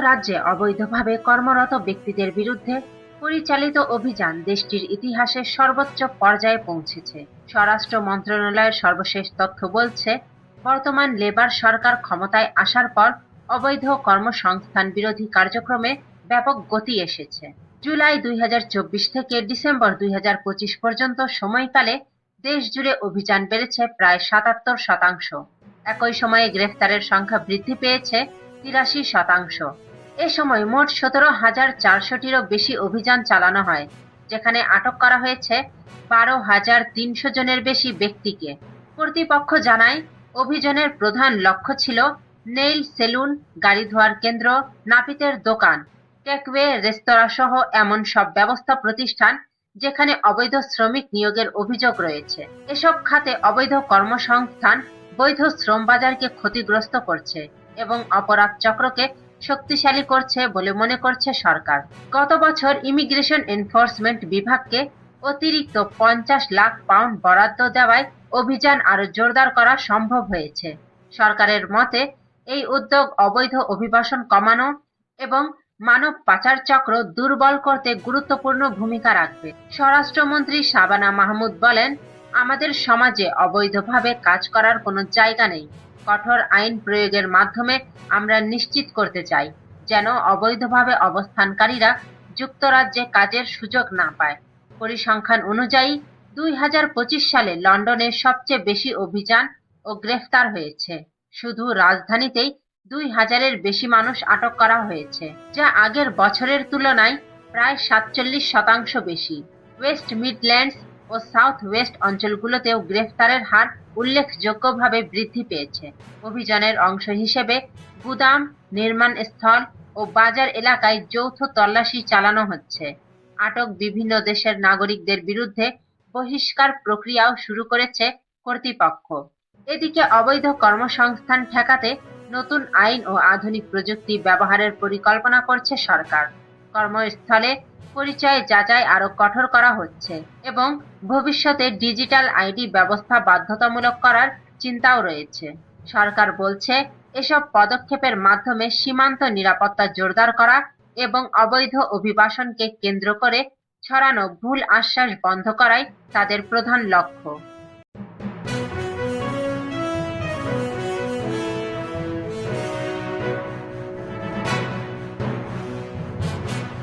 যুক্তরাজ্যে অবৈধভাবে কর্মরত ব্যক্তিদের বিরুদ্ধে পরিচালিত অভিযান দেশটির ইতিহাসে সর্বোচ্চ পর্যায়ে পৌঁছেছে। স্বরাষ্ট্র মন্ত্রণালয়ের সর্বশেষ তথ্য বলছে, বর্তমান লেবার সরকার ক্ষমতায় আসার পর অবৈধ কর্মসংস্থান বিরোধী কার্যক্রমে ব্যাপক গতি এসেছে। জুলাই 2024 থেকে ডিসেম্বর 2025 পর্যন্ত সময়কালে দেশ জুড়ে অভিযান বেড়েছে প্রায় 77%। একই সময়ে গ্রেফতারের সংখ্যা বৃদ্ধি পেয়েছে 83%। এ সময় মোট 17,400টিরও বেশি অভিযান চালানো হয়, যেখানে আটক করা হয়েছে 12,300 জনের বেশি ব্যক্তিকে। কর্তৃপক্ষ জানায়, অভিযানের প্রধান লক্ষ্য ছিল নেইল সেলুন, গাড়ি ধোয়ার কেন্দ্র, নাপিতের দোকান, টেকওয়ে রেস্তোরাঁ সহ এমন সব ব্যবস্থা প্রতিষ্ঠান যেখানে অবৈধ শ্রমিক নিয়োগের অভিযোগ রয়েছে। এসব খাতে অবৈধ কর্মসংস্থান বৈধ শ্রম বাজারকে ক্ষতিগ্রস্ত করছে এবং অপরাধ চক্রকে শক্তিশালী করছে বলে মনে করছে সরকার। গত বছর ইমিগ্রেশন এনফোর্সমেন্ট বিভাগকে অতিরিক্ত 50 লাখ পাউন্ড বরাদ্দ দেওয়ায় অভিযান আরো জোরদার করা সম্ভব হয়েছে। সরকারের মতে, এই উদ্যোগ অবৈধ অভিবাসন কমানো এবং মানব পাচার চক্র দুর্বল করতে গুরুত্বপূর্ণ ভূমিকা রাখবে। স্বরাষ্ট্রমন্ত্রী শাবানা মাহমুদ বলেন, আমাদের সমাজে অবৈধভাবে কাজ করার কোনো জায়গা নেই। কঠোর আইন প্রয়োগের মাধ্যমে আমরা নিশ্চিত করতে চাই যেন অবৈধভাবে অবস্থানকারীরা যুক্তরাজ্যে কাজের সুযোগ না পায়। পরিসংখ্যান অনুযায়ী 2025 সালে লন্ডনে সবচেয়ে বেশি অভিযান ও গ্রেফতার হয়েছে। শুধু রাজধানীতেই 2,000-এর বেশি মানুষ আটক করা হয়েছে, যা আগের বছরের তুলনায় প্রায় 47% বেশি। ওয়েস্ট মিডল্যান্ডস ও সাউথ ওয়েস্ট অঞ্চলগুলোতেও গ্রেফতারের হার উল্লেখযোগ্যভাবে বৃদ্ধি পেয়েছে। অভিযানের অংশ হিসেবে গুদাম, নির্মাণস্থল ও বাজার এলাকায় যৌথ তল্লাশি চালানো হচ্ছে। আটক বিভিন্ন দেশের নাগরিকদের বিরুদ্ধে বহিষ্কার প্রক্রিয়াও শুরু করেছে কর্তৃপক্ষ। এদিকে অবৈধ কর্মসংস্থান ঠেকাতে নতুন আইন ও আধুনিক প্রযুক্তি ব্যবহারের পরিকল্পনা করছে সরকার। কর্মস্থলে পরিচয় যাচাই আরো কঠোর করা হচ্ছে এবং ভবিষ্যতে ডিজিটাল আইডি ব্যবস্থা বাধ্যতামূলক করার চিন্তাও রয়েছে। সরকার বলছে, এসব পদক্ষেপের মাধ্যমে সীমান্ত নিরাপত্তা জোরদার করা এবং অবৈধ অভিবাসনকে কেন্দ্র করে ছড়ানো ভুল আশ্বাস বন্ধ করাই তাদের প্রধান লক্ষ্য।